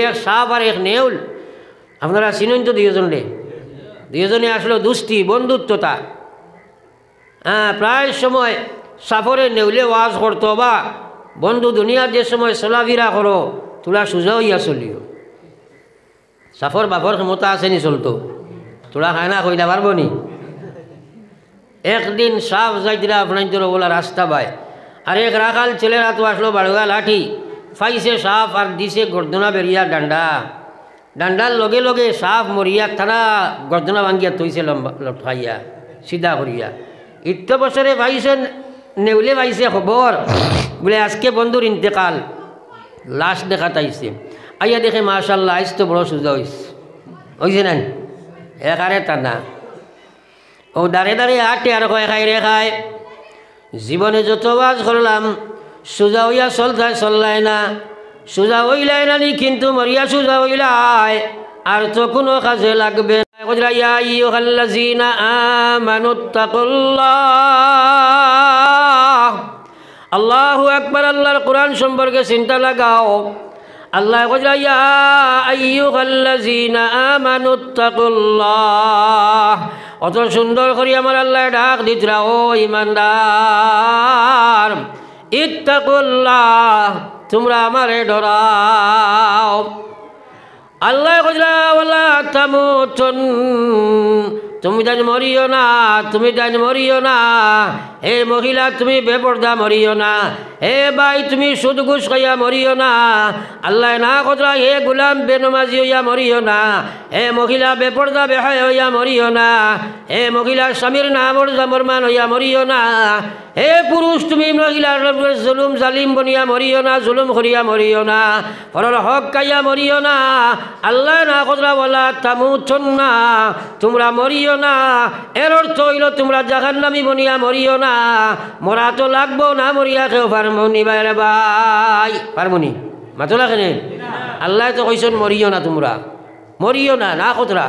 এক সাপ আর এক নেউল, আপনারা চিনেন তো দুজনে আসলো দুষ্টি বন্ধুত্বতা। হ্যাঁ, প্রায় সময় সাফরে নেউলে ওয়াজ করতো, বা বন্ধু দুনিয়ার যে সময় চলাফেরা করো তোরা সোজা হইয়া চলিও। সাফর বাফর ক্ষমতা আসেনি চলতো, তোরা খায় না কইনা পারবো নি। একদিন সাপ যাইতরা আপনার বলা রাস্তা পায়, আর এক রাখাল ছেলেরা তো আসলো বাড়ুয়া লাঠি, ফাইছে সাপ আর দিছে গর্দনা বেরিয়া ডান্ডার লগে লগে সাপ মরিয়া থানা গর্দনা ভাঙ্গিয়া থইছে লম্বা লটকাইয়া সিধা করিয়া। ইত্য বছরে ভাইছে নেউলে ভাইছে খবর বলে আজকে বন্ধুর ইন্তেকাল, লাশ দেখা তাইছে। আইয়া দেখে মাশাল্লাহ আইস তো বড় সোজা হয়েছে না, একারে টানা ও দাঁড়ে দাঁড়িয়ে আটে আর কয় খাই রে খায়। জীবনে যত বাজ করলাম সোজা হইয়া চললাই না, সোজা হইলাই না নি, কিন্তু মরিয়া সোজা হইলাই আর তো কোনো কাজে লাগবে না। ইয়া আইয়ুহাল্লাযীনা আমানুত্তাকুল্লাহ, আল্লাহু আকবার, আল্লাহর কোরআন সম্পর্কে চিন্তা লাগাও। আল্লাহ কইলা ইয়া আইয়ুহাল্লাযীনা আমানুত্তাকুল্লাহ, অত সুন্দর করে আমার আল্লাহ ডাক দিতরা, ও ইমানদার, ইত্তাকুল্লাহ, তোমরা আমারে ডরাও। আল্লাহ কইলা ওয়ালা তামুতুন, তুমি জানি মরিও না, তুমি জানি মরিও না। হে মহিলা তুমি বেপর্দা মরিও না, হে ভাই তুমি সুদ ঘুষ খাইয়া মরিও না। আল্লাহ না কইলা হে গোলাম বেনমাজি হইয়া মরিও না, হে মহিলা বেপর্দা বেহায়া হইয়া মরিও না, হে মহিলা স্বামীর না মরমান হইয়া মরিও না, হে পুরুষ তুমি মহিলার জুলুম জালিম বনিয়া মরিও না, জুলুম করিয়া মরিও না, পরের হক খাইয়া মরিও না। আল্লাহ না কইলা ওয়ালা তামুতুন্না, তোমরা মরিও না, এর অর্থ হইল তোমরা জাহান্নামী বনিয়া মরিও না। মরা তো লাগবো না, মরিয়া কেউ পারমনি বাইরে ভাই, পারমনি মাতো লাগেনি। আল্লাহ তো কইছেন মরিও না, তোমরা মরিও না, না কতরা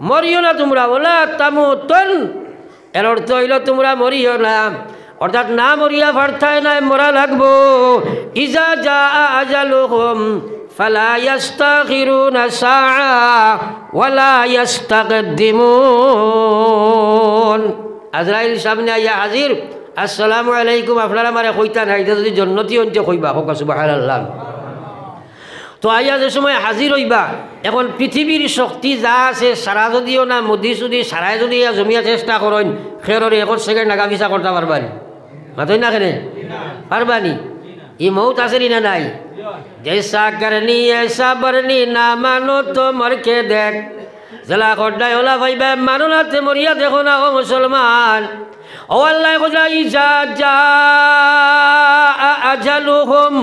মরিও না তোমরা, ওলা তামুতুন, এর অর্থ হইল তোমরা মরিও না, অর্থাৎ না মরিয়া পারতায় না, মরা লাগবো। ইজা জা আজালুহুম ফালা ইস্তাখিরুনা সাআ ওয়ালা ইস্তাকদিমুন। আজরাইল সামনে আইয়া হাজির, আসসালামু আলাইকুম, আপনারা আমারে কইতা নাই, যদি জন্নতি অন্তে কইবা, হোক সুবহানাল্লাহ। তো আইয়া যে সময় হাজির হইবা, এখন পৃথিবীর শক্তি যা আছে সারা যদিও না মুদি সুদি সারাই যদি জমিয়া চেষ্টা করেন, খেররে 1 সেকেন্ড আগা পিছা করতে পারবানি, মাতই না কেনে পারবানি। ই মৌত আছে না নাই, জৈসা করনি ऐसा বরনি, না মানো তো মরকে দেখ। জলা খড্ডাই ওলা ভাইবা মানো না তে মরিয়া দেখো না ও মুসলমান। ও আল্লাহ কইলা ইজা জা আজালুহুম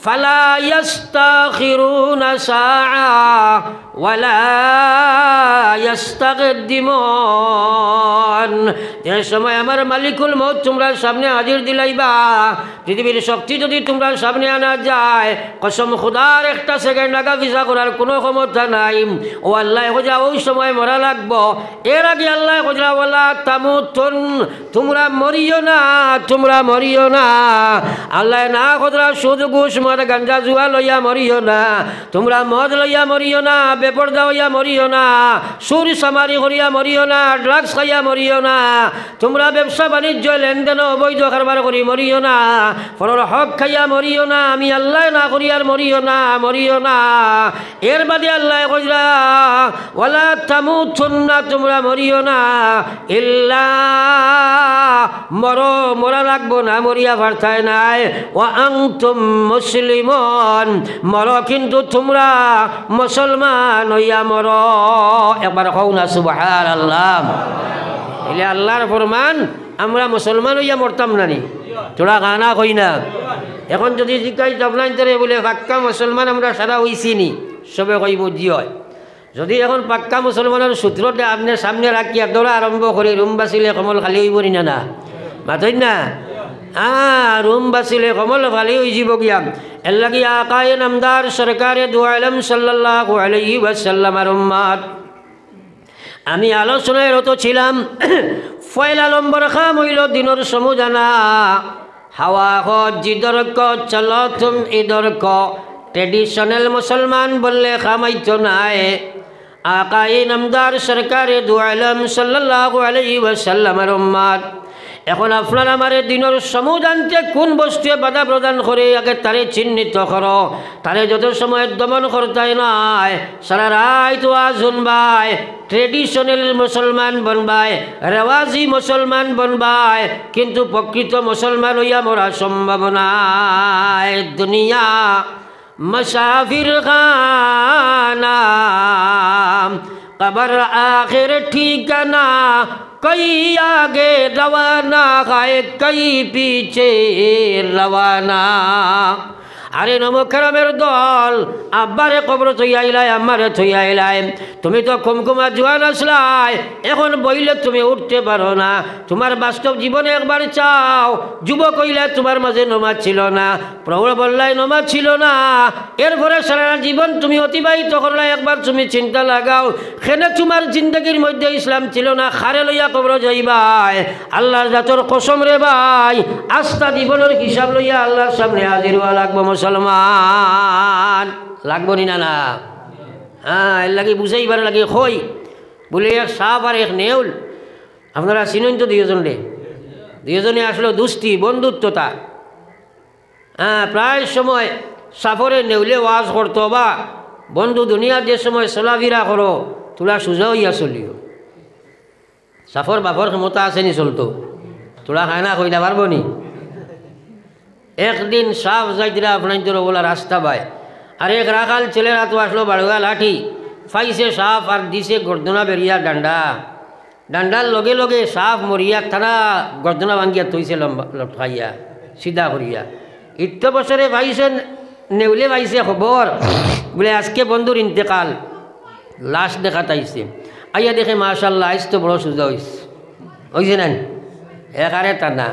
ফালা ইস্তাখিরুনা সাআ ওয়ালা ইস্তাকদিমুন। যে সময় আমার মালিকুল মউত তোমরা সামনে হাজির দিলাইবা, পৃথিবীর শক্তি যদি তোমরা সামনে আনা যায়, কসম খুদার 1 সেকেন্ড আগা পিছা করার কোনো ক্ষমতা নাই। ও আল্লাহ কইলা ওই সময় মরা লাগবো। এর আগে আল্লাহ কইলা ওয়ালা তামুতুন, তোমরা মরিও না, তোমরা মরিও না। আল্লাহ না কইলা সুদ ঘুষ মদ গাঞ্জা জুয়া লইয়া মরিও না, তোমরা মদ লইয়া মরিও না, বেপরদা হইয়া মরিও না, সুর সামারি করিয়া মরিও না, ড্রাগস খাইয়া মরিও না, তোমরা ব্যবসা বাণিজ্য লেনদেন অবৈধ কারবার করি মরিও না, পরের হক খাইয়া মরিও না, আমি আল্লাহ না করি আর মরিও না, মরিও না। এর বাদে আল্লাহ কইলা ওয়ালা তামুতুন্না, তোমরা মরিও না, ইল্লা মরো, মরা লাগবো না, মরিয়া পারতায় নাই, ওয়া আনতুম মুসলিমুন, মরো কিন্তু তোমরা মুসলমান হইয়া মরো। একবার কও না সুবহানাল্লাহ। এলে আল্লাহর ফরমান, আমরা মুসলমান হইয়া মরতাম নানি, তোরা গানা কই না। এখন যদি জিজ্ঞাসা আপনার বলে পাক্কা মুসলমান আমরা সারা হইছি নি, সবে কইব জি হয়। যদি এখন পাক্কা মুসলমানের সূত্রটা আপনার সামনে রাখিয়া দৌড়া আরম্ভ করে রুম বাঁচিলে কমল খালি হইব নি না, মাতই না। রুম বাঁচিলে কমল খালি হয়ে যাব গিয়া। এর লাগি আকায়ে নামদার সরকারে দু আলম সাল্লাল্লাহু আলাইহি ওয়াসাল্লামের উম্মত, আমি আলোচনায় রত ছিলাম। পয়লা নম্বর খাম হইল দিনের সমুজানা, হাওয়া হ জিদর ক চল তুম ইদর ক, ट्रेडिशनल मुसलमान बोलले खामाइतो नाय आकाए नामदार सरकार दो आलम सल्लल्लाहु अलैहि वसल्लमेर उम्मत এখন আপনার আমার দিনের সমুদ আনতে কোন বস্তুয়ে বাধা প্রদান করে আগে তারে চিহ্নিত করো তারে যত সময় দমন করতে নাই সারা রাত ওয়াজ শুনবাই ট্রেডিশনাল মুসলমান বনবাই রেওয়াজি মুসলমান বনবাই কিন্তু প্রকৃত মুসলমান হইয়া মরা সম্ভব নাই দুনিয়া মুসাফির খানা कबर आखिर ठिकाना कई आगे रवाना है कई पीछे रवाना আরে নমকরামের দল আব্বারে কবর থই আইলাই আমারে থই আইলাই তুমি তো কুমকুমা জোয়ান আসলাই এখন বইলে তুমি উঠতে পারো না তোমার বাস্তব জীবনে একবার চাও যুবক হইলে তোমার মাঝে নমাজ ছিল না প্রবল বললাই নমাজ ছিল না এরপরে সারা জীবন তুমি অতিবাহিত করলে একবার তুমি চিন্তা লাগাও কেন তোমার জিন্দগির মধ্যে ইসলাম ছিল না খারে লইয়া কবর যাইবাই আল্লাহর জাতর কসম রে ভাই আস্থা জীবনের হিসাব লইয়া আল্লাহর সামনে হাজির হওয়া লাগবে মুসলমান লাগবো নি না না হ্যাঁ এর লাগে বুঝাইবার লাগে কই বলে এক সাপ আর এক নেউল আপনারা চিনেন তো দুইজনে আসলো দুষ্টি বন্ধুত্বতা হ্যাঁ প্রায় সময় সাফরে নেউলে ওয়াজ করতো বা বন্ধু দুনিয়ার যে সময় চলাফেরা করো তোলা সোজা হইয়া চলিও সাফর বাফর ক্ষমতা আসেনি চলতো তোলা খায় না কইলা পারবো নি একদিন সাফ যাইতরা আপনার বলা রাস্তা পায় আর এক রাখাল ছেলেরা তো আসলো বাড়ুয়া লাঠি ফাইছে সাফ আর দিছে গর্দনা বেরিয়া ডান্ডার লগে লগে সাফ মরিয়া থানা গর্দনা ভাঙ্গিয়া থইছে লম্বা লটকাইয়া সিধা করিয়া ইত্য বছরে ভাইছে নেউলে ভাইছে খবর বলে আজকে বন্ধুর ইন্তেকাল লাশ দেখা তাইছে আইয়া দেখে মাশাল্লাহ আইস তো বড় সোজা হয়েছে না একারে টানা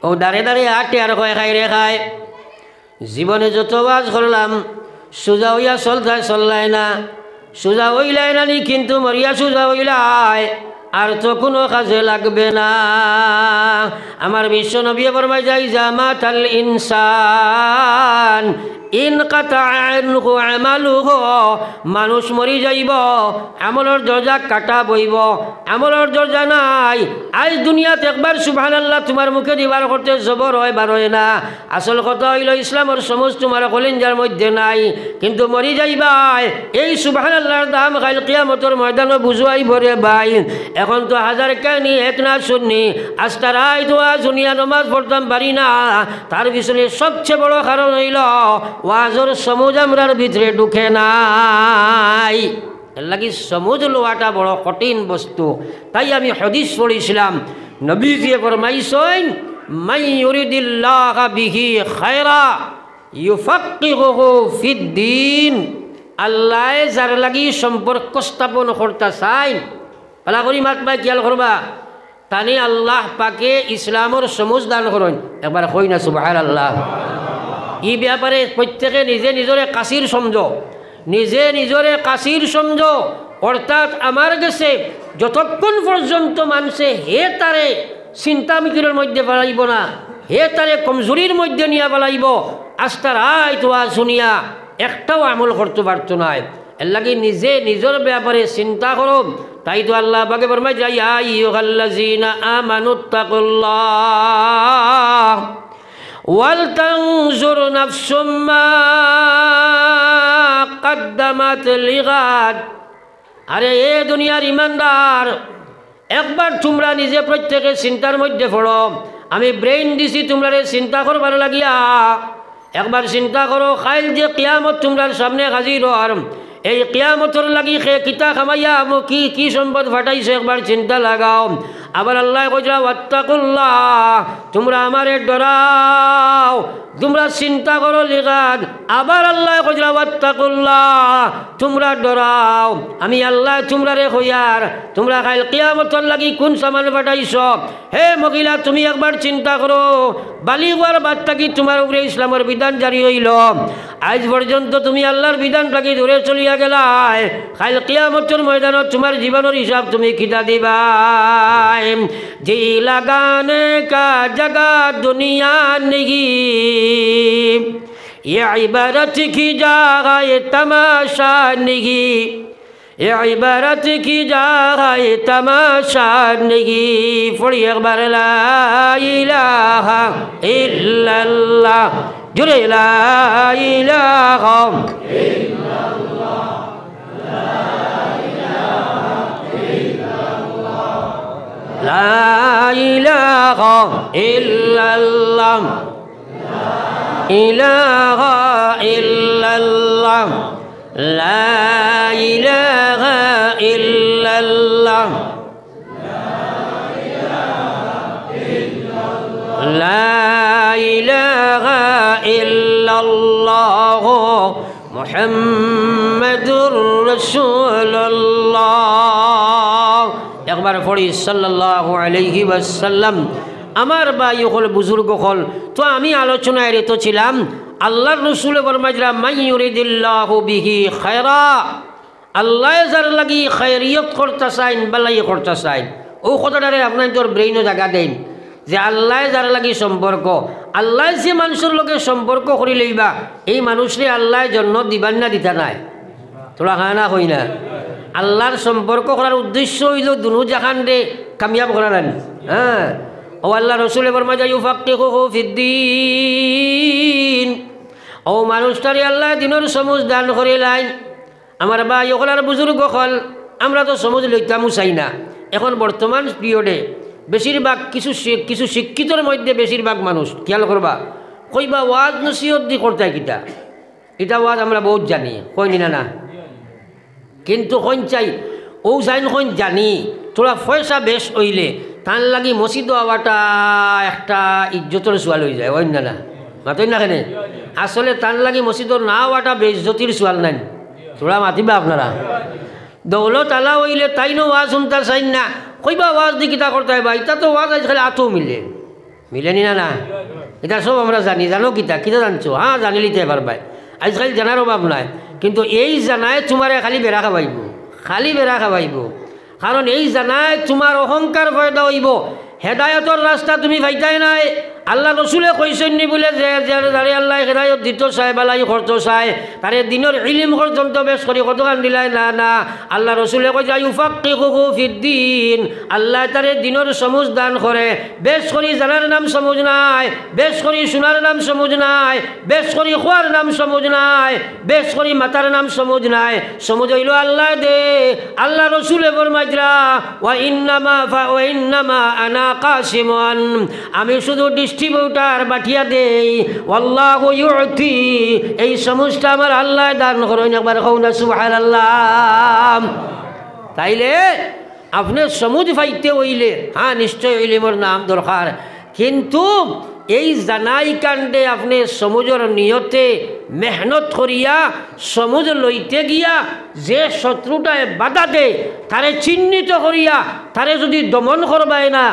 ও দাঁড়ে দাঁড়িয়ে আটে আর কয় খাই রে খায় জীবনে যত বাজ করলাম সোজা হইয়া চললাই না সোজা হইলাই না নি কিন্তু মরিয়া সোজা হইলাই আর তো কোনো কাজে লাগবে না আমার বিশ্ব নবী ফরমায় যাই জামাতাল ইনসান ইন কাতা আনহু আমালুহু মানুষ মরি যাইব আমলের দরজা কাটা বইব আমলের দরজা নাই আজ দুনিয়াতে একবার সুবহানাল্লাহ তোমার মুখে দিবার করতে জবর হয় বার হয় না আসল কথা হইল ইসলামের সমজ তোমার কলিঞ্জার মধ্যে নাই কিন্তু মরি যাইবাই এই সুবহানাল্লাহর দাম কাল কিয়ামতের ময়দানে বুঝাই ভরে ভাই এখন তো হাজার কানি এক না শুননি আস্তা রায় দোয়া দুনিয়া নামাজ পড়তাম পারি না তার পিছনে সবচেয়ে বড় কারণ হইল ওয়াজর সমুজ আমরার ভিতরে ঢুকে নাই এর লাগি সমুজ লোয়াটা বড় কঠিন বস্তু তাই আমি হাদিস পড়েছিলাম নবীজি ফরমাইছেন মান ইউরিদিল্লাহু বিহি খায়রা ইউফাক্কিহুহু ফিদ্দীন আল্লাহ যার লাগি সম্পর্ক স্থাপন করতে চাই পালা করি মাতবা খেয়াল করবা তানি আল্লাহ পাকে ইসলামের সমুজ দান করেন একবার কই না সুবহানাল্লাহ ই ব্যাপারে প্রত্যেকে নিজে নিজরে কাশির সমঝো নিজে নিজরে কাশির সমঝো অর্থাৎ আমার কাছে যতক্ষণ পর্যন্ত মানুষে হে তারে চিন্তা মিকিরের মধ্যে ফেলাইব না হে তারে কমজোরির মধ্যে নিয়ে ফেলাইব আস্তার আয় তোয়া শুনিয়া একটাও আমল করতে পারতো না এর লাগে নিজে নিজের ব্যাপারে চিন্তা করো তাই তো আল্লাহ পাকে ফরমায় যা ইয়া আইয়ুহাল্লাযীনা আমানুত্তাকুল্লাহ ওয়ালতানজুর নাফসুম মা কদ্দামাত লিগাদ আরে এ দুনিয়ার ইমানদার একবার তোমরা নিজে প্রত্যেকে চিন্তার মধ্যে পড়ো আমি ব্রেইন দিছি তোমরা চিন্তা করবার লাগিয়া একবার চিন্তা করো কাইল যে কিয়ামত তোমরার সামনে হাজির হওয়ার এই কিয়ামতের লাগি খে কিতা খামাইয়া আমো কি সম্পদ ফাটাইছে একবার চিন্তা লাগাও আবার আল্লাহ কইরা ওয়াত্তাকুল্লাহ তোমরা আমারে ডরাও তোমরা চিন্তা করো লিগাদ আবার আল্লাহ কইরা ওয়াত্তাকুল্লাহ তোমরা ডরাও আমি আল্লাহ তোমরারে কইয়ার তোমরা কাল কিয়ামতের লাগি কোন সামান ফাটাইছো হে মহিলা তুমি একবার চিন্তা করো বালিগার বাচ্চা কি তোমার উপরে ইসলামের বিধান জারি হইল আজ পর্যন্ত তুমি আল্লাহর বিধানটাকে ধরে চলিয়া গেলাই কাল কিয়ামতের ময়দানত তোমার জীবনের হিসাব তুমি কিতা দিবা जी लगाने का जगह दुनिया नहीं ये इबारत की जगह तमाशा नहीं, ये इबारत की जगह तमाशा नहीं। पढ़िए एक बार ला इलाहा इल्लल्लाह, जुरे ला इलाहा इल्लल्लाह, ला इलाहा इल्लल्लाह, इलाहा इल्लल्लाह, ला इलाहा इल्लल्लाह, ला इलाहा इल्लल्लाह, मुहम्मदुर रसूलुल्लाह। एक बार पढ़ी सल्लल्लाहु अलैहि वसल्लम। আমার ভাই হল বুজুর্গ হল, তো আমি আলোচনায় রত ছিলাম আল্লাহর রসুল ফরমাইছিলাম মান ইউরিদিল্লাহু বিহি খায়রা, আল্লাহ যার লাগি খায়রিয়ত করতে চাইন, বালাই করতে চাইন, ও কথাটারে আপনার তোর ব্রেইনও জায়গা দেন যে আল্লাহ যার লাগি সম্পর্ক, আল্লাহ যে মানুষের লগে সম্পর্ক করি লইবা এই মানুষরে আল্লাহ জন্য দিবান না দিতা নাই, তোরা হানা হই না। আল্লাহর সম্পর্ক করার উদ্দেশ্য হইল দুনু জাহান রে কামিয়াব করার। হ্যাঁ, ও আল্লাহ রসুল ফরমায় ইউফাক্কিহুহু ফিদ্দীন, ও মানুষটারে আল্লাহ দিনের সমুজ দান করে লাইন। আমার ভাই ওখানে বুজুর্গ হল, আমরা তো সমুজ লইতামও চাই না। এখন বর্তমান পিরিয়ডে বেশিরভাগ কিছু শিক্ষিতর মধ্যে বেশিরভাগ মানুষ খেয়াল করবা কইবা ওয়াজ নসিহত দি করতে কিতা, এটা ওয়াজ আমরা বহুত জানি, কইনি না না, কিন্তু কইন চাই ও যাইন কইন জানি তোরা পয়সা বেশ হইলে তার লাগি মসজিদ হওয়াটা একটা ইজ্জতের সোয়াল হয়ে যায়, ওই না না মাতই না কেনে। আসলে তার লাগি মসজিদর না হওয়াটা বেজ্জতির সোয়াল নাই, তোরা মাতিবা আপনারা। দৌলত আলা হইলে তাইনো ওয়াজ শুনতে চাইন না, কইবা ওয়াজ দি কিতা করতে হয় ভাই, তা তো ওয়াজ আজকাল আতো মিলেনি না না, এটা সব আমরা জানি। জানো কিতা কিতা জানছো? হ্যাঁ জানি লিতে পারবাই, আজকাল জানার অভাব নাই। কিন্তু এই জানায় তোমারে খালি বেড়া খাবাইব, খালি বেড়া খাবাইব। কারণ এই জানায় তোমার অহংকার ফয়দা হইব, হেদায়তর রাস্তা তুমি পাইতাই নাই। আল্লাহ রসুলে কইছেন নি বলে যে যারে আল্লাহ হেদায়ত দিত চায় বালাই করতে চায় তারে দিনের ইলিম পর্যন্ত বেশ করে কতখান দিলাই না না। আল্লাহ রসুলে কই যায় ইউফাক্কিহুহু ফিদ্দীন, আল্লাহ তারে দিনের সমুজ দান করে। বেশ করি জানার নাম সমুজ নাই, বেশ করি শোনার নাম সমুজ নাই, বেশ করি খোয়ার নাম সমুজ নাই, বেশ করি মাতার নাম সমুজ নাই। সমুজ হইল আল্লাহ দে। আল্লাহ রসুলে ফরমাইরা ওয়া ইন্নামা আনা কাসিমান, আমি শুধু ডিস্ট্রিবিউটার বাটিয়া দেই, আল্লাহু ইউতি, এই সমস্যা আমার আল্লাহ দান করেন। একবার কও না সুবহানাল্লাহ। তাইলে আপনি সমুজ পাইতে হইলে হ্যাঁ নিশ্চয় ইলমের নাম দরকার, কিন্তু এই জানাই কাণ্ডে আপনি সমুজের নিয়তে মেহনত করিয়া সমুজ লইতে গিয়া যে শত্রুটায় বাধা দে তারে চিহ্নিত করিয়া তারে যদি দমন করবাই না,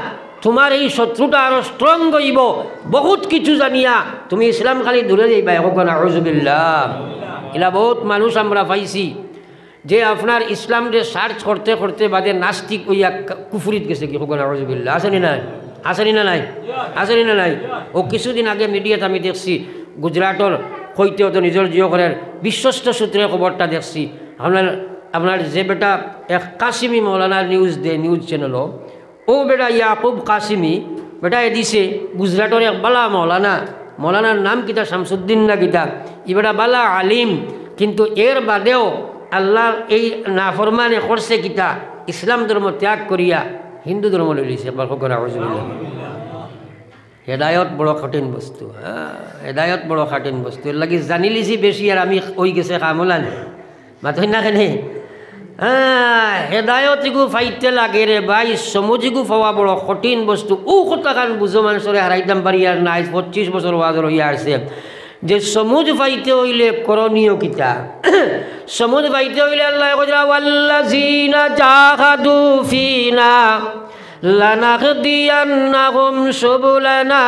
তোমার এই শত্রুটা আরো স্ট্রং হইব। বহুত কিছু জানিয়া তুমি ইসলাম খালি দূরে যাইবা। এখন আউযুবিল্লাহ, এলা বহুত মানুষ আমরা পাইছি যে আপনার ইসলামকে সার্চ করতে করতে বাদে নাস্তিক হইয়া কুফুরিত গেছে। কি এখন আউযুবিল্লাহ, আসেনি নাই? আসেনি না নাই? আসেনি না নাই? ও কিছুদিন আগে মিডিয়াত আমি দেখছি গুজরাটর হইতে হতো নিজের জিও করার বিশ্বস্ত সূত্রে খবরটা দেখছি। আপনার যে বেটা এক কাসিমি মৌলানার নিউজ দে নিউজ চ্যানেলও, ও বেটা ইয়াকুব কাসিমি বেটা দিছে গুজরাটর এক বালা মৌলানার নাম কিতা শামসুদ্দিন না কিতা, ই বেটা বালা আলিম, কিন্তু এর বাদেও আল্লাহর এই নাফরমানে করছে কিতা, ইসলাম ধর্ম ত্যাগ করিয়া হিন্দু ধর্ম লই লিছে। হেদায়ত বড় কঠিন বস্তু, হ্যাঁ হেদায়ত বড় কঠিন বস্তু। এর লাগি জানি লিছি বেশি আর আমি ওই গেছে কামলান মাথই না কেনে। হ্যাঁ হেদায়তিগু ফাইতে লাগে রে ভাই, সমুজিগু পাওয়া বড় কঠিন বস্তু। ও কথা কান বুঝো মানুষরে হারাইতাম পারি আর নাই। 25 বছর ওয়াজর হইয়া আসছে যে সমুজ পাইতে হইলে করণীয় কিতা। সমুজ পাইতে হইলে আল্লাহ কইরা ওয়াল্লাযিনা জাহাদু ফিনা লানাহদিয়ান্নাহুম সুবুলানা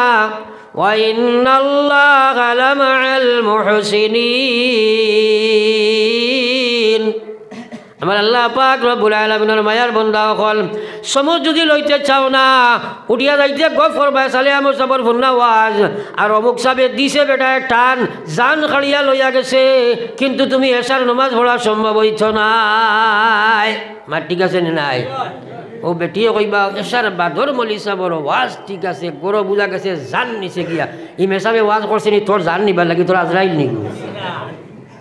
ওয়া ইন্নাল্লাহা লামাআল মুহসিনিন। আমার আল্লাহ পাক রব্বুল আলামিনের মায়ার বান্দা হল সমুজ যদি লইতে চাও না উঠিয়া যাইতে গপ করবাই চালে আমার সবর ভুন্না ওয়াজ আর অমুক সাবে দিছে বেটায় টান জান খাড়িয়া লইয়া গেছে কিন্তু তুমি এসার নমাজ পড়া সম্ভব হইছ নাই মা ঠিক আছে নি নাই ও বেটিয়ে কইবা এসার বাদর মলি সাবর ওয়াজ ঠিক আছে গরো বুঝা গেছে জান নিছে গিয়া ই মেসাবে ওয়াজ করছে নি তোর জান নিবার লাগি তোর আজরাইল নি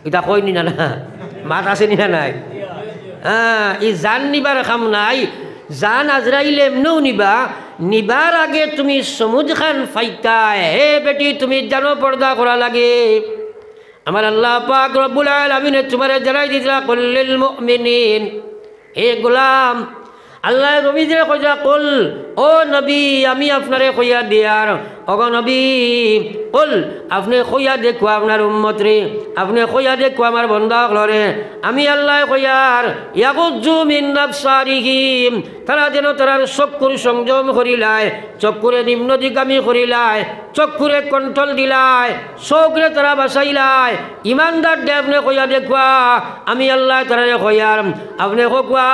এটা কই নি না না মাত আছে নি না নাই হ্যাঁ ই জান নিবার কাম নাই জান আজরাইল এমনও নিবার আগে তুমি সমুজ খান ফাইতা হে বেটি তুমি জানো পর্দা করা লাগে আমার আল্লাহ পাক রব্বুল আলামিন তোমারে জানাই দিলা কুল্লিল মুমিনিন হে গোলাম আল্লাহ নবীদের কইয়া কুল ও নবী আমি আপনারে কইয়া দিয়ার ওগো নবী কুল আপনি কইয়া দেখো আপনার উম্মত রে আপনি কইয়া দেখো আমার বান্দা হলরে আমি আল্লাহ কইয়ার ইয়াগুজ্জু মিন নাফসারিহিম তারা যেন তারার চক্ষুর সংযম করিলায় চক্ষুরে নিম্ন দিগামী করিলায় চক্ষুরে কন্ট্রোল দিলায় চোখরে তারা বাঁচাইলায় ইমানদার দে আপনি কইয়া দেখবা আমি আল্লাহ তারারে কইয়ার আপনি কোয়া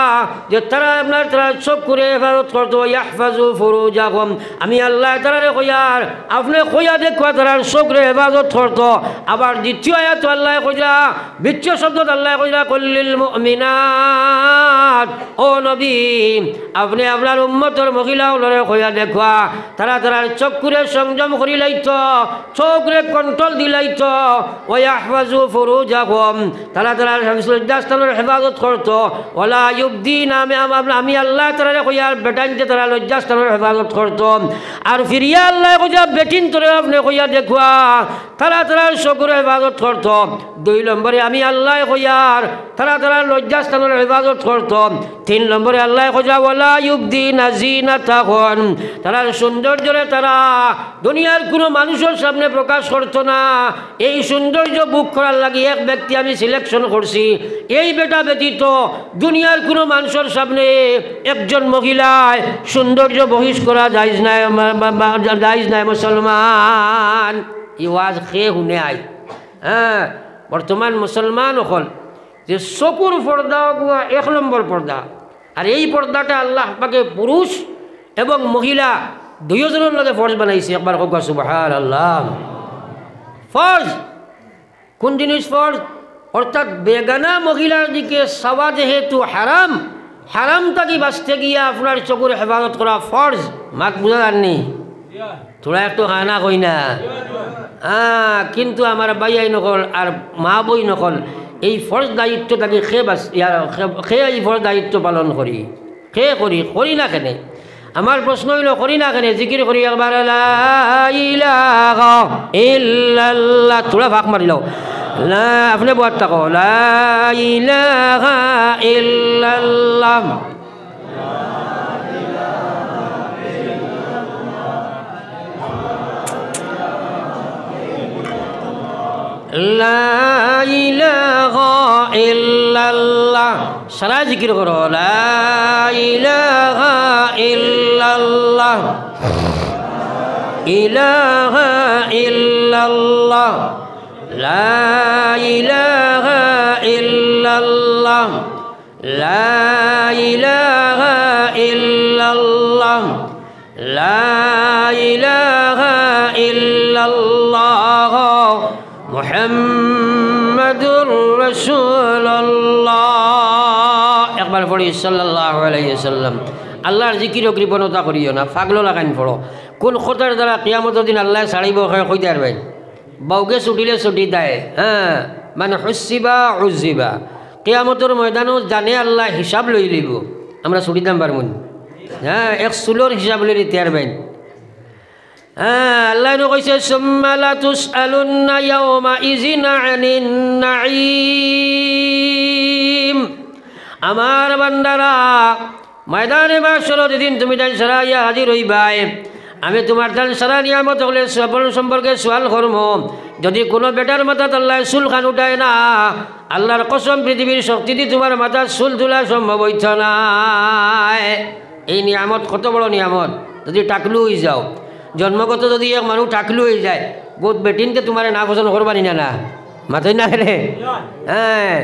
যে তারা আপনার তারা চক্ষুরে হেফাজত করতো ইয়াহফাজু ফুরুজাহুম আমি আল্লাহ তারারে কইয়ার আপনি কইয়া দেখবা তারার চোখরে হেফাজত করতো আবার দ্বিতীয় আয়াত আল্লাহ কইয়া বিচ্ছ শব্দ আল্লাহ কইয়া কুল্লিল মুমিনাত ও নবী আপনি আপনার উম্মতের মহিলাগুলোরে কইয়া দেখবা তারা তারার চক্ষুরে সংযম করিলাইতো চোখরে কন্ট্রোল দিলাইতো ওয়াহফাজু ফুরুজাহুম তারা তারার লজ্জাস্থানের হেফাজত করতো ওয়ালা ইউবদিনা আমি আল্লাহ তারারে কইয়া বেটাইনতে তারা লজ্জাস্থানের হেফাজত করতো আর ফিরিয়া আল্লাহ কইয়া বেটিন তোরে আপনি কইয়া দেখবা তারা তারার চক্ষুরে হেফাজত করতো দুই নম্বরে আমি আল্লাহ কইয়ার তারা তারার লজ্জাস্থানের হেফাজত করতো তিন নম্বরে আল্লাহ কইয়া ওয়ালা ইউবদিনা জিনাতাহুন তারার সৌন্দর্যরে তারা দুনিয়ার কোনো মানুষের সামনে প্রকাশ করতো না এই সৌন্দর্য বুক করার লাগে এক ব্যক্তি আমি সিলেকশন করছি এই বেটা ব্যতীত দুনিয়ার কোনো মানুষের সামনে একজন মহিলায় সৌন্দর্য বহিষ করা জায়েজ নাই মুসলমান ই ওয়াজ খেয়ে শুনে আই হ্যাঁ বর্তমান মুসলমান হল যে চকুর পর্দা এক নম্বর পর্দা আর এই পর্দাটা আল্লাহ পাকে পুরুষ এবং মহিলা দুইজনের লগে ফরজ বানাইছে একবার হোক সুবহানাল্লাহ ফরজ কোন জিনিস ফরজ অর্থাৎ বেগানা মহিলার দিকে চাওয়া যেহেতু হারাম হারাম থাকি বাঁচতে গিয়া আপনার চকুর হেফাজত করা ফরজ মাক বুঝা যাননি তোরা একটু খানা কই না কিন্তু আমার বাইয়াই নকল আর মা বই নকল এই ফরজ দায়িত্ব থাকি খেয়ে এই ফরজ দায়িত্ব পালন করি খেয়ে করি না কেনে আমার প্রশ্ন হইল করি না কেনে জিকির করি একবার লা ইলাহা ইল্লাল্লাহ তোরা ভাগ মারিল লা আপনি বয়াত থাকো লা ইলাহা ইল্লাল্লাহ লা ইলাহা ইল্লাল্লাহ সারা জিকির করো লা ইলাহা ইল্লাল্লাহ ইলাহা ইল্লাল্লাহ লা ইলাহা ইল্লাল্লাহ লা ইলাহা ইল্লাল্লাহ লা ইলাহা ইল্লাল্লাহ মুহাম্মাদুর রাসূলুল্লাহ একবার পড়ি সাল্লাল্লাহু আলাইহি ওয়াসাল্লাম আল্লাহর জিকির ও কৃপণতা করিও না পাগলো লাগাইন পড়ো কোন খোঁটার দ্বারা কিয়ামতের দিন আল্লাহ ছাড়িব কইতে পারবেন বাউকে ছুটিলে ছুটি দেয় হ্যাঁ মানে হুসিবা উজিবা কিয়ামতের ময়দানও জানে আল্লাহ হিসাব লই লিব আমরা ছুটি দাম পারমুন হ্যাঁ এক চুলোর হিসাব লই দিতে পারবেন আল্লাহ কইছে সুম্মা লা তুসআলুন্না ইয়াওমা ইযিন আনিন নাঈম আমার বান্দারা ময়দানে বাসর যেদিন তুমি তাই সারাইয়া হাজির হইবাই আমি তোমার তান সারা নিয়ামত হলে সম্পর্কে সোয়াল করম যদি কোনো বেটার মাথাত আল্লাহ চুল খান উঠায় না আল্লাহর কসম পৃথিবীর শক্তি দিয়ে তোমার মাথার চুল তোলা সম্ভব হইত না এই নিয়ামত কত বড় নিয়ামত যদি টাকলু হয়ে যাও জন্মগত যদি এক মানুষ টাকলু হয়ে যায় বহুত বেটিনকে তোমার না পছন্দ করবানি না মাথায় না রে হ্যাঁ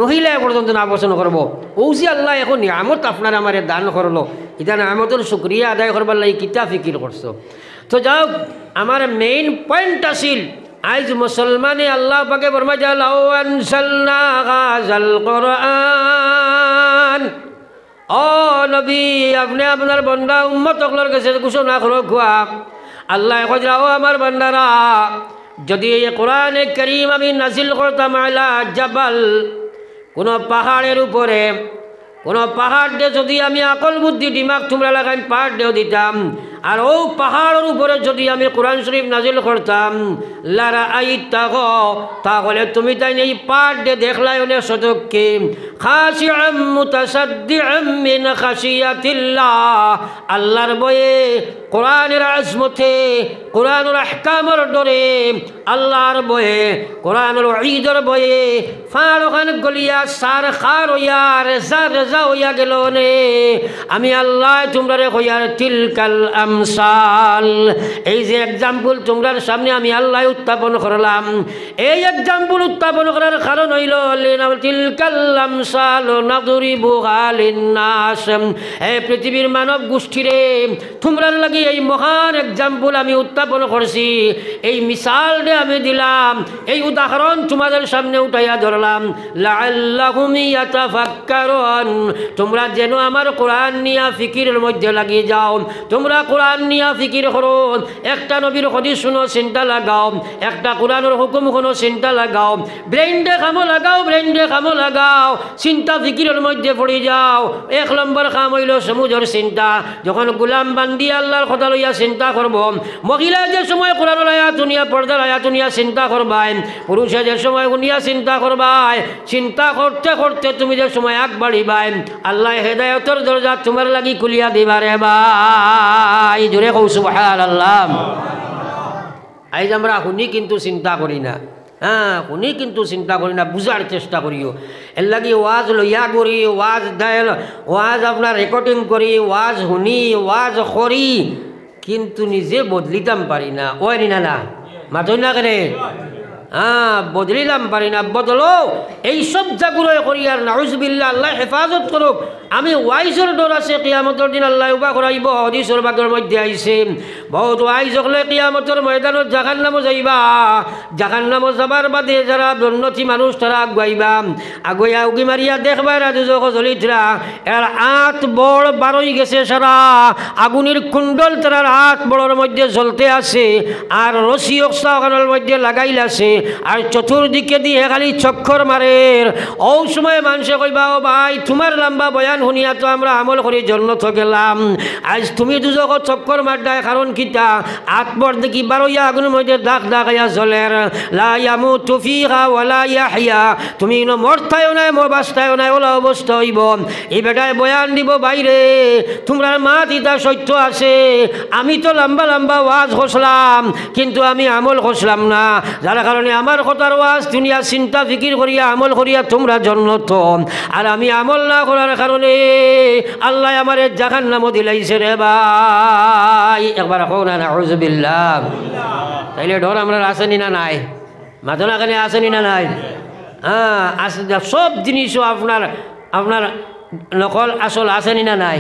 মহিলা পর্যন্ত না পছন্দ করবো ওসি আল্লাহ এখন নিয়ামত আপনার আমার দান করলো এটা নিয়ামতের শুক্রিয়া আদায় করবার লাগে কিতা ফিকির করছো তো যাও আমার মেইন পয়েন্ট আসিল আজ মুসলমানে আল্লাহ পাকে ফরমায় লাউ আনসালনা হাযাল কুরআন ও নবী আপনি আপনার বান্দা উম্মত সকলের কাছে ঘোষণা করো খুয়া আল্লাহ কইরা ও আমার বান্দারা যদি এই কোরআনে কারীম আমি নাজিল করতাম আলা জাবাল কোন পাহাড়ের উপরে কোন পাহাড় দিয়ে যদি আমি আকল বুদ্ধি দিমাগ তোমরা লাগাই পাহাড় দিয়েও দিতাম আর ও পাহাড়ের উপরে যদি আমি কোরআন শরীফ নাজিল করতাম লারা আইতাগ তাহলে তুমি তাই এই পাহাড় দিয়ে দেখলাই অনেক শতককে খাশিআম মুতাসাদ্দিআম মিন খাশিয়াতিল্লাহ আল্লাহর বয়ে কোরআনের আজমতে কোরআনের আহকামের ডরে আল্লাহর বয়ে কোরআনের ঈদের বয়ে ফারখান গলিয়া সার খার হইয়া রেজা রেজা হইয়া গেল নে আমি আল্লাহ তোমরা রে কইয়ার তিলকাল আমসাল এই যে এক্সাম্পল তোমরার সামনে আমি আল্লাহ উত্থাপন করলাম এই এক্সাম্পল উত্থাপন করার কারণ হইল তিলকাল আমসাল নাদরিবুহা লিন্নাস এই পৃথিবীর মানব গোষ্ঠীরে তোমরার লাগি এই মহান এক্সাম্পল আমি উত্থাপন করছি এই মিসাল আমি দিলাম এই উদাহরণ তোমাদের সামনে উঠাইয়া ধরলাম লাআল্লাহুম ইয়াতাফাক্কারুন তোমরা যেন আমার কোরআন নিয়া ফিকিরের মধ্যে লাগিয়ে যাও তোমরা কোরআন নিয়া ফিকির করো একটা নবীর হাদিস শুনো চিন্তা লাগাও একটা কোরআনের হুকুম শুনো চিন্তা লাগাও ব্রেইনডে কামো লাগাও চিন্তা ফিকিরের মধ্যে পড়ে যাও এক নম্বর কাম হইল সমুজর চিন্তা যখন গোলাম বান্দি আল্লাহর কথা লইয়া চিন্তা করব মহিলা যে সময় কোরআনের আয়াত নিয়া পর্দার আয়াত নিয়া চিন্তা করবাই পুরুষে যে সময় উনিয়া চিন্তা করবাই চিন্তা করতে করতে তুমি যে সময় আগ বাড়িবাই আল্লাহ হেদায়েতের দরজা তোমার লাগি খুলিয়া দিবারে ভাই জোরে কও সুবহানাল্লাহ আজ আমরা শুনি কিন্তু চিন্তা করি না হ্যাঁ শুনি কিন্তু চিন্তা করি না বুঝার চেষ্টা করিও এর লাগি ওয়াজ লইয়া করি ওয়াজ আপনার রেকর্ডিং করি ওয়াজ শুনি ওয়াজ করি কিন্তু নিজে বদলিতাম পারি না ওই না মাতই না কেন হ্যাঁ বদলিলাম পারি না বদলো এইসব জাগুলোয় করি আর নাউজুবিল্লাহ আল্লাহ হেফাজত করুক আমি ওয়াইজর ডর আছে কিয়ামতের দিন আল্লাহ উবা করাইব হাদিসের বাগের মধ্যে আইছে বহুত ওয়াইজ হলে কিয়ামতের ময়দানত জাহান্নামে যাইবা জাহান্নামে যাবার বাদে যারা উন্নতি মানুষ তারা আগুয়াইবা আগুয়া উগি মারিয়া দেখবা দুজক জ্বলিতরা এর আত বড় বারোই গেছে সারা আগুনের কুণ্ডল তার হাত বড়ের মধ্যে জ্বলতে আছে আর রশি ওখানের মধ্যে লাগাইল আছে আর চতুর্দিকে দিয়ে খালি চক্কর মারে ও সময় মানুষে কইবা ও ভাই তোমার লম্বা বয়ান শুনিয়া তো আমরা আমল করি জন্নত গেলাম আজ তুমি দুজক চক্কর মারদায় কারণ কিতা আতবর দেখি বারোইয়া আগুনের মধ্যে দাগ দাগাইয়া জ্বলের লা ইয়ামুতু ফিহা ওয়ালা ইয়াহইয়া তুমি মরতায়ও নাই বাঁচতায়ও নাই ওলা অবস্থা হইব এই বেটায় বয়ান দিব বাইরে তোমরা মা দিদা সত্য আছে আমি তো লম্বা লম্বা ওয়াজ খসলাম কিন্তু আমি আমল খসলাম না যার কারণে আমার কথার ওয়াজ দুনিয়া চিন্তা ফিকির করিয়া আমল করিয়া তোমরা জন্নত আর আমি আমল না করার কারণে আল্লাহ আমার জাহান্নামে দিলাইছে রে ভাই একবার কও না নাউজুবিল্লাহ তাইলে ডর আমরা আসেনি না নাই মাথা কানে আসেনি না নাই হ্যাঁ সব জিনিসও আপনার নকল আসল আসেনি না নাই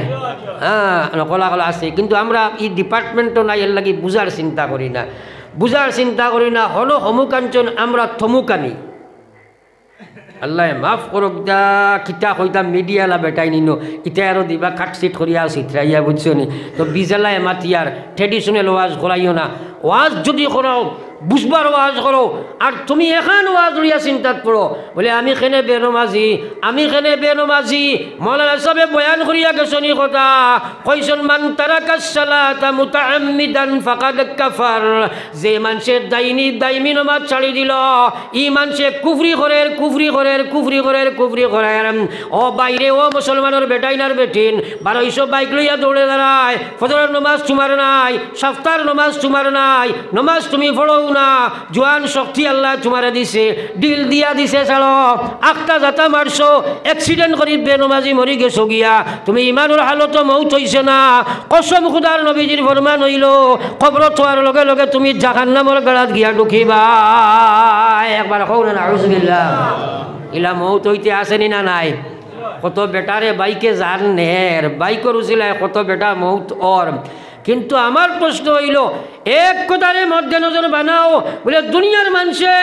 হ্যাঁ নকল আকল আছে কিন্তু আমরা এই ডিপার্টমেন্টও নাই এর লাগি বুঝার চিন্তা করি না হলো হমুকাঞ্চন আমরা থমুকানি আল্লাহ মাফ করুক দা কিতা কইতাম মিডিয়ালা বেটাই নিনো ইটা আরো দিবা কাটছিট করিয়া চিত্রাইয়া বুঝছো নি তো বিজালায় মাতিয়ার ট্রেডিশনাল ওয়াজ করাইও না ওয়াজ যদি করাও বুঝবার ওয়াজ করো আর তুমি এখন ওয়াজ লইয়া চিন্তাত পড়ো বলে আমি খেনে বেনমাজি মৌলানা সাহেব বয়ান করিয়া গেছনি কথা কইছন মান তারাকাস সালাতা মুতাআম্মিদান ফাকাদ কাফার যে মানুষের দাইমি নামাজ ছাড়ি দিল ই মানুষে কুফরি করের ও বাইরে ও মুসলমানের বেটাইনার বেটিন 1200 বাইক লইয়া দৌড়ে দাঁড়ায় ফজরের নামাজ তোমার নাই সপ্তাহের নামাজ তোমার নাই নামাজ তুমি পড়ো না জোয়ান শক্তি আল্লাহ তোমারে দিছে দিল দিয়া দিছে ছাড়ো আখটা জাতা মারছো অ্যাক্সিডেন্ট করি বেনমাজি মরি গেছো গিয়া তুমি ইমানুর হালত মৌত হইছে না কসম খুদার নবীজির ফরমান হইল কবরত থোয়ার লগে লগে তুমি জাহান্নামের গলাত গিয়া ঢুকিবা একবার কও না নাউজুবিল্লাহ ইলা মৌত হইতে আসেনি না নাই কত বেটারে বাইকে যার নের বাইকর উচিলায় কত বেটা মৌত ওর কিন্তু আমার প্রশ্ন হইল এক কথারে মধ্যে নজর বানাও বলে দুনিয়ার মানুষে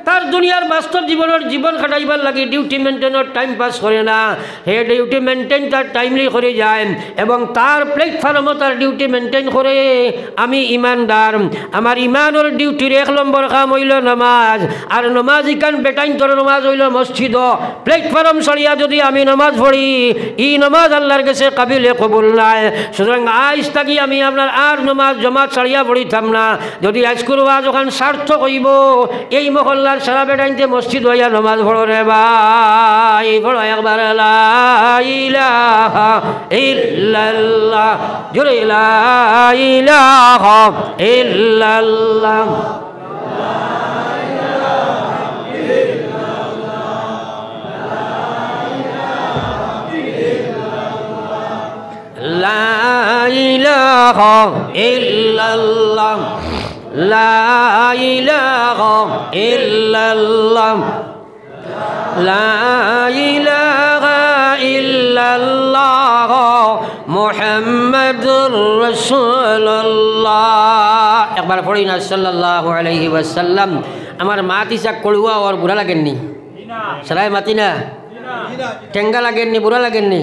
তার দুনিয়ার বাস্তব জীবনের জীবন কাটাইবার লাগে ডিউটি মেনটেনের টাইম পাস করে না হে ডিউটি মেনটেন তার টাইমলি করে যায় এবং তার প্ল্যাটফর্মও তার ডিউটি মেনটেন করে আমি ইমানদার আমার ইমানের ডিউটির 1 নম্বর কাম হইল নামাজ আর নামাজ ইকান বেটাইন তোর নামাজ হইল মসজিদ প্ল্যাটফর্ম সরিয়া যদি আমি নামাজ পড়ি ই নামাজ আল্লাহর কাছে কাবিলে কবুল নাই সুতরাং আজ থাকি আমি আপনার আর নামাজ জমাত ছাড়িয়া পড়িতাম না যদি আজকুর ওয়াজ যখন সার্থক হইব এই মহল্লার সারা বেটাইনতে মসজিদ হইয়া নামাজ পড়ো রে ভাই পড়ো একবার লা ইলাহা ইল্লাল্লাহ জোরে লা ইলাহা ইল্লাল্লাহ লা ইলাহা ইল্লাল্লাহ লা ইলাহা ইল্লাল্লাহ লা ইলাহা ইল্লাল্লাহ মুহাম্মাদুর রাসূলুল্লাহ একবার পড়ি না সাল্লাল্লাহু আলাইহি ওয়াসাল্লাম আমার মা তিসা কড়ুয়া আর বুড়া লাগেননি সারাই মাতি না টেঙ্গা লাগেননি বুড়া লাগেননি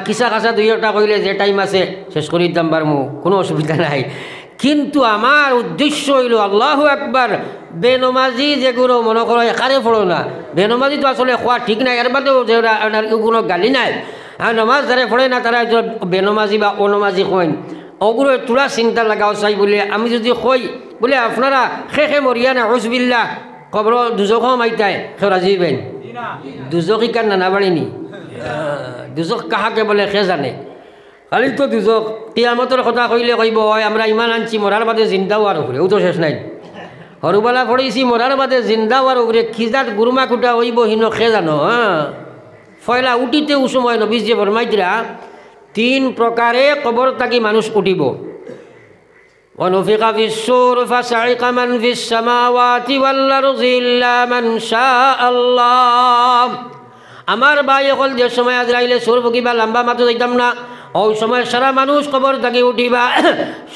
কিসা খাসা দুই একটা কইলে যে টাইম আছে শেষ করি দাম পারমু কোনো অসুবিধা নাই কিন্তু আমার উদ্দেশ্য হইল আল্লাহু আকবার বেনমাজি যেগুলো মনে করো একারে পড়ো না বেনমাজি তো আসলে খোয়া ঠিক নাই এর বাদেও যে কোনো গালি নাই আর নমাজ যারা পড়ে না তারা বেনমাজি বা অনমাজি কইন ওগুলো তোরা চিন্তা লাগাও চাই বলে আমি যদি কই বলে আপনারা খে মরিয়া না হজবিল্লা খবর দুজক মাইতায় সে রাজি বেন দুজক ইকার নানা বাড়িনি দুজক কাহাকে বলে সে জানে খালি তো দুজক কিয়ামতের কথা কইলে কইব হয় আমরা ইমান আনছি মরার বাদে জিন্দাও আর উপরে ও তো শেষ নাই সৰুবেলা পঢ়িছি মরার বাদে জিন্দাও আর উপরে খিজাত গুরুমা কুটা হইব হিন সে জানো হ্যাঁ ফয়লা উঠিতে উসময় নবীজ যে ফরমাইতরা 3 প্রকারে কবর থাকি মানুষ উঠিব ونفخ في الصور فصعق من في السماوات والأرض إلا من شاء الله আমার ভাই হল যে সময় আজরাইলে সুর ফুকিবা লম্বা মাথা যাইতাম না ওই সময় সারা মানুষ কবর থাকি উঠিবা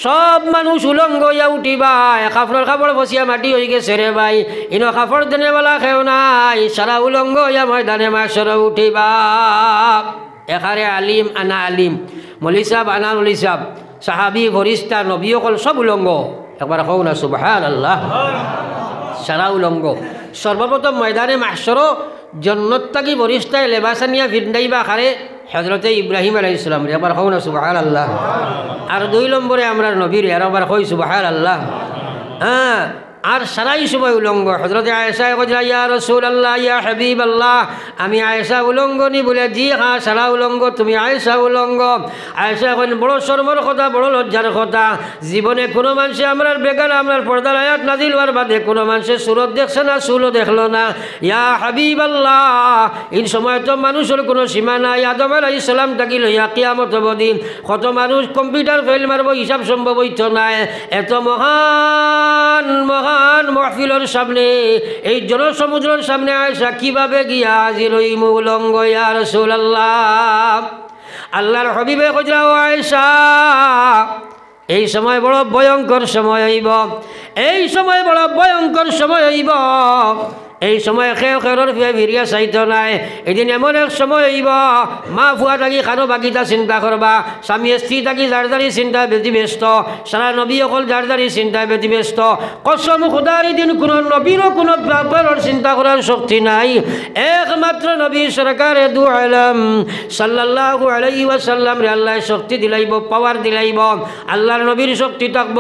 সব মানুষ উলঙ্গ হইয়া উঠিবা কাপড়ের কাপড় বসিয়া মাটি হয়ে গেছে রে ভাই ইনো কাপড় দেনেওয়ালা খেও নাই সারা উলঙ্গ হইয়া ময়দানে মাসর উঠিবা এখারে আলিম আনা আলিম মলি সাহেব আনা মলি সাহেব সাহাবি ফরিস্তা নবী অকল সব উলঙ্গ একবার কও না সুবহানাল্লাহ সারা উলঙ্গ সর্বপ্রথম ময়দানে মাহশর জন্নত থাকি ফরিস্তায় লেবাসানিয়া ভিন্দাইবা খারে হযরতে ইব্রাহিম আলাইহিস সালাম একবার কও না সুবহানাল্লাহ আর 2 নম্বরে আমরা নবীর একবার কই সুবহানাল্লাহ হ্যাঁ আর সারাই সময় উলঙ্গ হযরতে আয়েশা কইলা ইয়া রাসূলুল্লাহ ইয়া হাবিবাল্লাহ আমি আয়েশা উলঙ্গনি বলে জি হ্যাঁ সারা উলঙ্গ তুমি আয়েশা উলঙ্গ আয়েশা কইলেন বড় শরমের কথা বড় লজ্জার কথা জীবনে কোনো মানুষে আমরার বেগার আমরার পর্দার আয়াত নাজিল হওয়ার বাদে কোনো মানুষের সুরত দেখছে না সুলও দেখলো না ইয়া হাবিবাল্লাহ এই সময় তো মানুষের কোনো সীমা নাই আদম আলাইহিস সালাম থাকি লইয়া কিয়ামত অবধি কত মানুষ কম্পিউটার ফেল মারব হিসাব সম্ভব হইতো না এত মহান মহফিলের সামনে এই জনসমুদ্রের সামনে আয়েশা কিভাবে গিয়া হাজির হইম উলঙ্গ ইয়া রাসূলুল্লাহ আল্লাহর হাবিবে কইরা আয়েশা এই সময় বড় ভয়ঙ্কর সময় হইব এই সময় বড় ভয়ঙ্কর সময় হইব এই সময় খেয়ে খেরর ভিড়িয়া চাইতো নাই এদিন এমন এক সময় হইব মা ফুয়া থাকি খানো বাকিটা চিন্তা করবা স্বামী স্ত্রী থাকি যারদারি চিন্তা বেশি ব্যস্ত সারা নবী অকল যারদারি চিন্তা বেশি ব্যস্ত কসম খুদার দিন কোনো নবীরও কোনো ব্যাপারের চিন্তা করার শক্তি নাই একমাত্র নবী সরকারে দু আলম সাল্লাল্লাহু আলাইহি ওয়াসাল্লাম রে আল্লাহ শক্তি দিলাইব পাওয়ার দিলাইব আল্লাহর নবীর শক্তি থাকব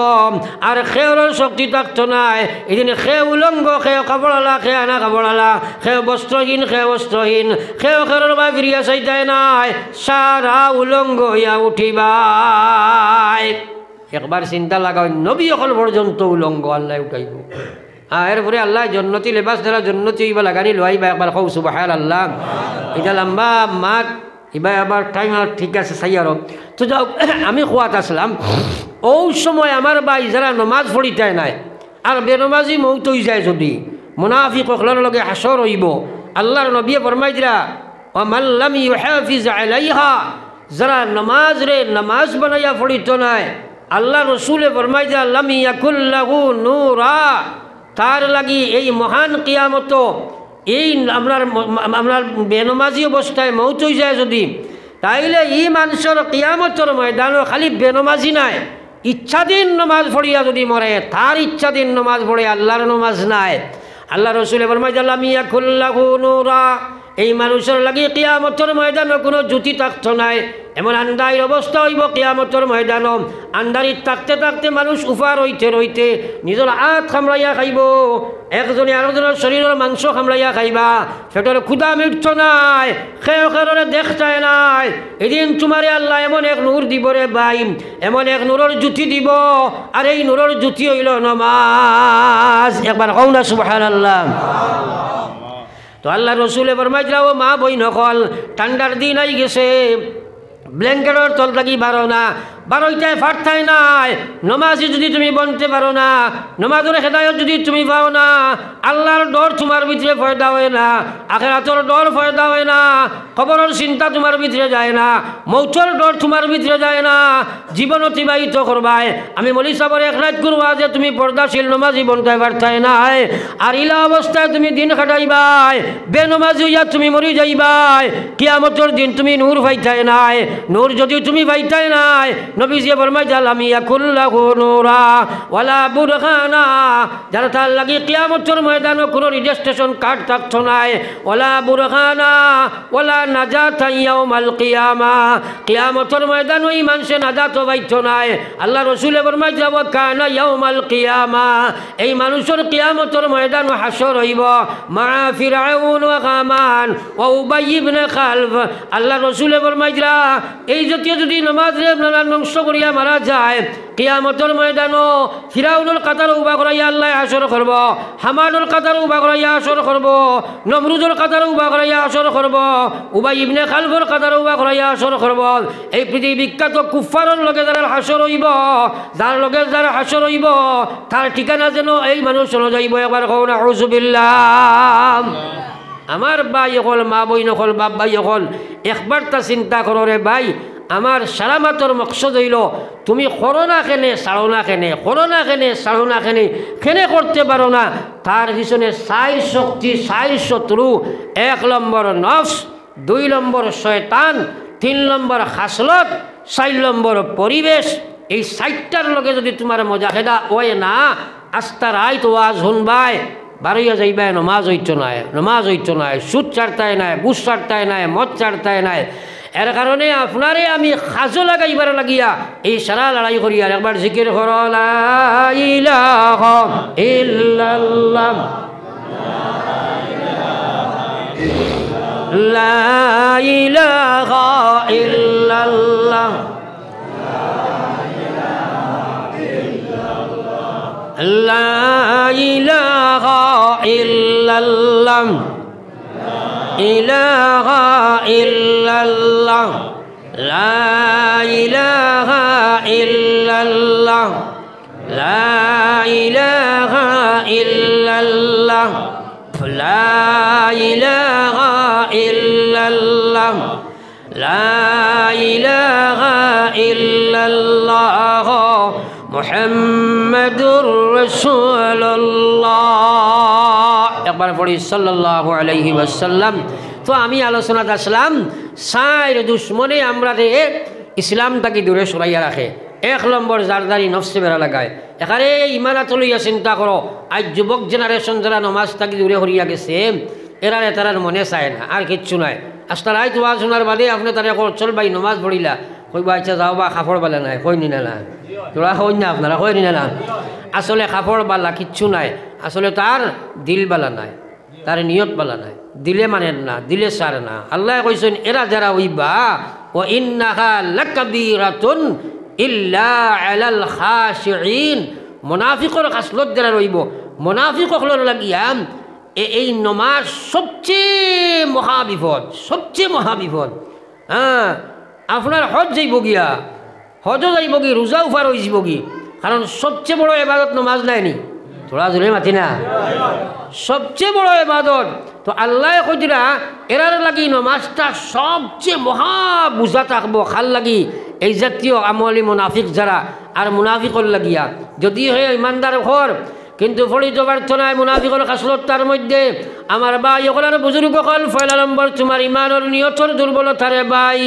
আর খেয়রের শক্তি থাকতো নাই এদিন খে উলঙ্গ খে কাপড়ালা খে আনা কাপড়ালা খে বস্ত্রহীন খে বস্ত্রহীন খেও খেরর বা ফিরিয়া চাইতাই নাই সারা উলঙ্গ হইয়া উঠিবাই একবার চিন্তা লাগাও নবী অকল পর্যন্ত উলঙ্গ আল্লাহ উঠাইব এরপরে আল্লাহ জন্নতি লেবাস দ্বারা জন্নতি ইবা লাগানি লোয়াইবা একবার কৌ সুবহানাল্লাহ। এটা লম্বা মাত এবার আবার টাইম আর ঠিক আছে চাই আরো তো যাও আমি খোয়াত আসলাম ওই সময় আমার ভাই যারা নমাজ পড়িতায় নাই আর বেনমাজি মৌত হয়ে যায় যদি মুনাফিক অকলার লগে হাসর হইব আল্লাহর নবী ফরমাই দিলা ওয়ামান লাম ইউহাফিজ আলাইহা যারা নমাজ রে নমাজ বানাইয়া পড়িত নাই আল্লাহ রসুলে ফরমাই দিলা লাম ইয়াকুল লাহু নূরা তার লাগি এই মহান কিয়ামত এই আপনার বেনমাজি অবস্থায় মৌত হয়ে যায় যদি তাইলে এই মানুষের কিয়ামতের ময়দানও খালি বেনমাজি নাই ইচ্ছাধীন নমাজ পড়িয়া যদি মরে তার ইচ্ছাধীন নমাজ পড়ে আল্লাহর নমাজ নাই আল্লাহ রসুলে ফরমাই দিলা লাম ইয়াকুল লাহু নূরা এই মানুষের লাগি কিয়ামতের ময়দানও কোনো জ্যোতি থাকতো নাই এমন আন্দারির অবস্থা হইব কিয়ামতের ময়দান আন্দারি থাকতে থাকতে মানুষ উফার হইতে রইতে নিজের হাত খামড়াইয়া খাইব একজনে আরেকজনের শরীরের মাংস খামড়াইয়া খাইবা সেটার ক্ষুধা মিটছ নাই খেয়ে খেয়ে দেখতাই নাই এদিন তোমারে আল্লাহ এমন এক নূর দিব রে ভাই এমন এক নূরের জ্যোতি দিব আর এই নূরের জ্যোতি হইল নমাজ একবার কও না সুবহানাল্লাহ। তো আল্লাহ রসুলে ফরমাই দিলা ও মা বই নকল ঠান্ডার দিন আই গেছে ব্ল্যাঙ্কেটের তল থাকি বারো না বারোইটায় ফাটতাই নাই নমাজি যদি তুমি বনতে পারো না নমাজের হেদায়ত যদি তুমি পাও না আল্লাহর ডর তোমার ভিতরে ফয়দা হয় না আখিরাতের ডর ফয়দা হয় না খবরের চিন্তা তোমার ভিতরে যায় না মৌতের ডর তোমার ভিতরে যায় না জীবন অতিবাহিত করবাই আমি মলি সাবর এক রাত করবা যে তুমি পর্দাশীল নমাজি বনতে পারতাই নাই আর ইলা অবস্থায় তুমি দিন কাটাইবাই বেনমাজি হইয়া তুমি মরি যাইবাই কিয়ামতের দিন তুমি নূর পাইতাই নাই নূর যদি তুমি পাইতাই নাই নবীজি ফরমাই দিলা লাম ইয়াকুল লাহু নূরা ওয়ালা বুরহানা যারা তার লাগি কিয়ামতের ময়দানে কোনো রেজিস্ট্রেশন কার্ড থাকতো নাই ওয়ালা বুরহানা ওয়ালা নাজাত ইয়াউমাল কিয়ামা কিয়ামতের ময়দানে ওই মানুষে নাজাত পাইতো নাই আল্লাহ রাসূল ফরমাই দিলা ওয়া কানা ইয়াউমাল কিয়ামা এই মানুষের কিয়ামতের ময়দানে হাসর হইব মা ফিরআউন ওয়া হামান ওয়া উবাই ইবনে খালফ আল্লাহ রাসূল ফরমাই দিলা এই জাতীয় যদি নামাজ রে ধ্বংস করিয়া মারা যায় কিয়ামতের ময়দানও ফিরাউনের কাতার উবা করাইয়া আল্লাহ হাসর করব হামানুর কাতার উবা করাইয়া হাসর করব নমরুজের কাতার উবা করাইয়া হাসর করব উবাই ইবনে খালফের কাতার উবা করাইয়া হাসর করব এই পৃথিবী বিখ্যাত কুফারের লগে যারা হাসর হইব যার লগে যারা হাসর হইব তার ঠিকানা যেন এই মানুষ চলে যাইব একবার কও না আউযুবিল্লাহ। আমার ভাই হল মা বই নকল বাপ ভাই হল একবার তা চিন্তা করো রে ভাই আমার সালামাতর মকসদ হইল তুমি করো না খেনে ছাড়ো না খেনে করো না খেনে ছাড়ো না খেনে খেনে করতে পারো না তার পিছনে চাই শক্তি চাই শত্রু 1 নম্বর নফস 2 নম্বর শয়তান 3 নম্বর খাসলত 4 নম্বর পরিবেশ এই 4টার লগে যদি তোমার মজাহেদা ওই না আস্তার আইত ওয়াজ শুনবাই বারইয়া যাইবাই নমাজ হইতো নাই নমাজ হইতো নাই সুদ ছাড়তাই নাই ঘুষ ছাড়তাই নাই মদ ছাড়তাই নাই এর কারণে আপনারে আমি খাজো লাগাইবার লাগিয়া এই সারা লড়াই করি আর একবার জিকির করো লা ইলাহা ইল্লাল্লাহ লা ইলাহা ইল্লাল্লাহ লা ইলাহা ইল্লাল্লাহ ইলাহা ইল্লাল্লাহ লা ইলাহা ইল্লাল্লাহ লা ইলাহা ইল্লাল্লাহ লা ইলাহা ইল্লাল্লাহ লা ইলাহা ইল্লাল্লাহ মুহাম্মাদুর রাসূলুল্লাহ একবার পড়ি সাল্লাল্লাহু আলাইহি ওয়াসাল্লাম। তো আমি আলোচনাতে আসলাম সাইর দুশ্মনে আমরা ইসলাম তাকে দূরে সরাইয়া রাখে 1 নম্বর জারদারি নফসে বেড়া লাগায় এখানে ইমানাত লইয়া চিন্তা করো আজ যুবক জেনারেশন যারা নমাজ তাকে দূরে হরিয়া গেছে এরা তারার মনে চায় না আর কিচ্ছু নাই আস্তার আইত ওয়াজ শোনার বাদে আপনি তারা চল ভাই নমাজ পড়িলা কইবা আচ্ছা যাও বা কাপড় বালা নাই কই নি না তোরা কই না আপনারা কই নি না আসলে কাপড় বালা কিচ্ছু নাই আসলে তার দিল বালা নাই তার নিয়ত বালা নাই দিলে মানেন না দিলে সার না আল্লাহ কইছেন এরা যারা হইবা ও ইন্নাহা লাকাবীরাতুন ইল্লা আলাল খাশিঈন। মুনাফিকর খাসলত যারা রইব, মুনাফিক হকলর লাগিয়া এই নমাজ সবচেয়ে মহাবিপদ, সবচেয়ে মহাবিপদ। হ্যাঁ, আপনার হজ যাইব গিয়া, হজও যাইব গি, রোজা উফার হয়েছিব গি, কারণ সবচেয়ে বড় এবাদত নমাজ নাইনি। তোরা জোরে মাতি না, সবচেয়ে বড় এবাদত। তো আল্লাহ কইরা এরার লাগি নমাজটা সবচেয়ে মহা বুঝা থাকবো, খাল লাগি এই জাতীয় আমলি মুনাফিক যারা, আর মুনাফিকর লাগিয়া যদি হয় ইমানদার ঘর, কিন্তু ফলিত প্রার্থনায় মুনাফিকর খাসলত। তার মধ্যে আমার ভাই সকলের বুজুর্গ হল, পয়লা নম্বর তোমার ইমানের নিয়তর দুর্বলতারে ভাই,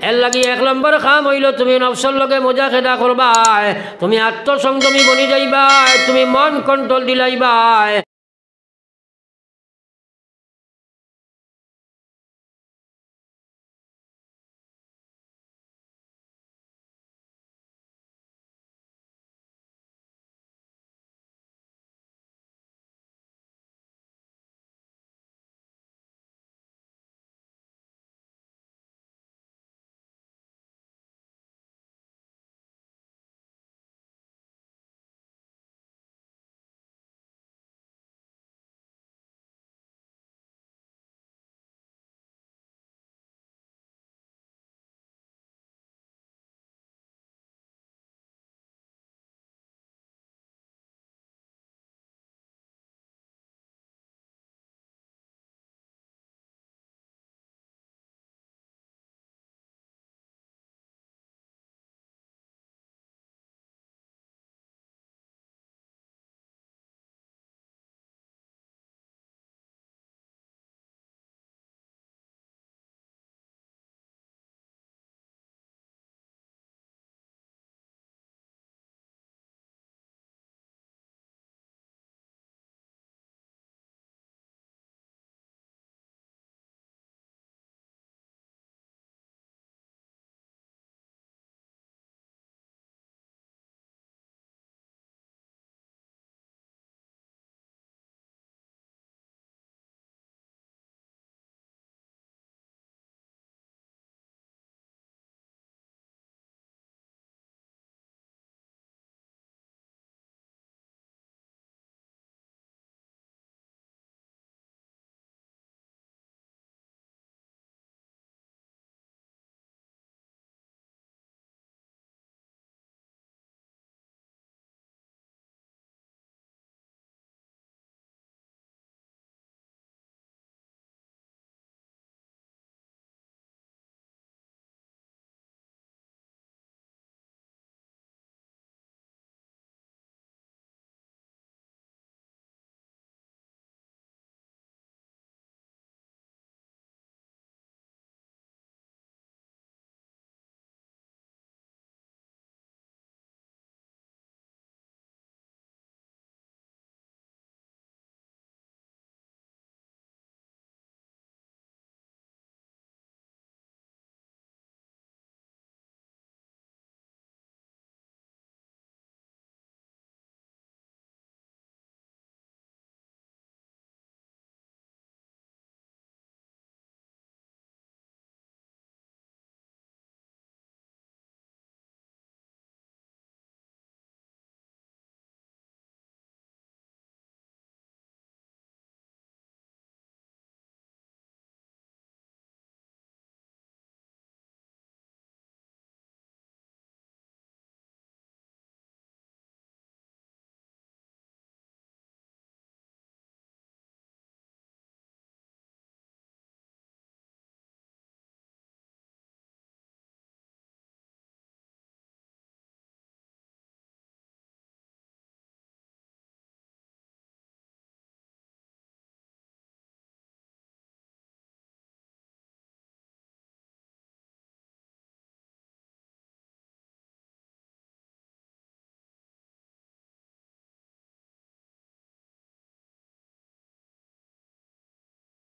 এর লাগি 1 নম্বর কাম হইল তুমি নফসর লগে মজা খেদা করবাই, তুমি আত্মসংযমী বনি যাইবাই, তুমি মন কন্ট্রোল দিলাইবাই।